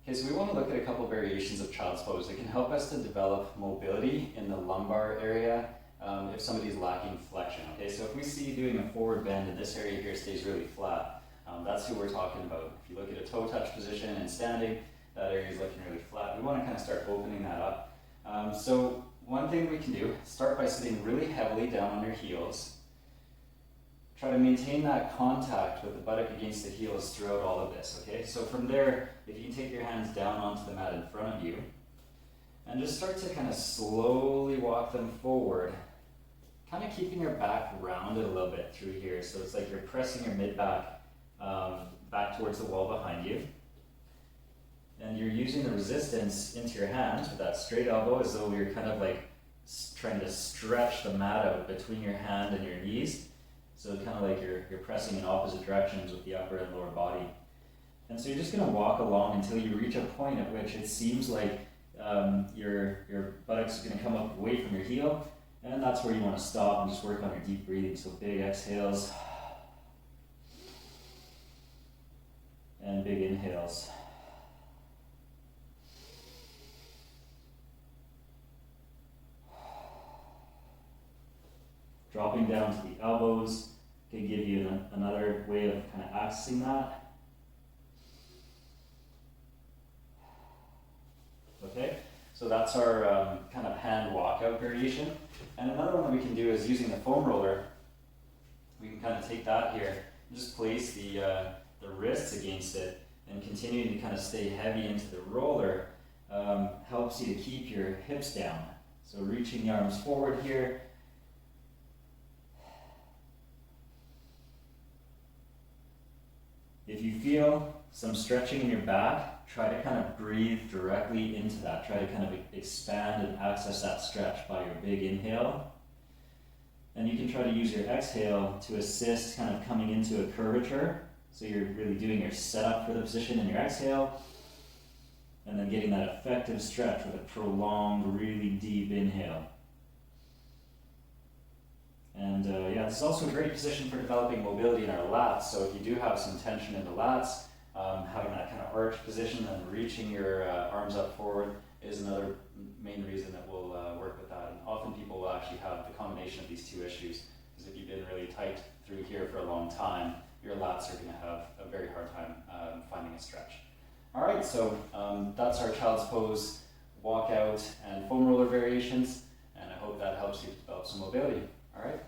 Okay, so we want to look at a couple variations of child's pose that can help us to develop mobility in the lumbar area if somebody's lacking flexion. Okay, so if we see you doing a forward bend and this area here stays really flat, that's who we're talking about. If you look at a toe touch position and standing, that area is looking really flat. We want to kind of start opening that up. So one thing we can do, start by sitting really heavily down on your heels. Try to maintain that contact with the buttock against the heels throughout all of this, okay? So from there, if you can take your hands down onto the mat in front of you, and just start to kind of slowly walk them forward, kind of keeping your back rounded a little bit through here. So it's like you're pressing your mid-back back towards the wall behind you. And you're using the resistance into your hands with that straight elbow as though you're kind of like trying to stretch the mat out between your hand and your knees. So kind of like you're pressing in opposite directions with the upper and lower body. And so you're just going to walk along until you reach a point at which it seems like your buttocks are going to come up away from your heel. And that's where you want to stop and just work on your deep breathing. So big exhales and big inhales. Dropping down to the elbows can give you another way of kind of accessing that. Okay, so that's our kind of hand walkout variation. And another one that we can do is using the foam roller. We can kind of take that here and just place the wrists against it and continuing to kind of stay heavy into the roller helps you to keep your hips down. So reaching the arms forward here. If you feel some stretching in your back, try to kind of breathe directly into that. Try to kind of expand and access that stretch by your big inhale. And you can try to use your exhale to assist kind of coming into a curvature. So you're really doing your setup for the position in your exhale, and then getting that effective stretch with a prolonged, really deep inhale. And yeah, this is also a great position for developing mobility in our lats. So if you do have some tension in the lats, having that kind of arch position and reaching your arms up forward is another main reason that we'll work with that. And often people will actually have the combination of these two issues, because if you've been really tight through here for a long time, your lats are going to have a very hard time finding a stretch. All right, so that's our child's pose, walkout, and foam roller variations, and I hope that helps you develop some mobility. All right.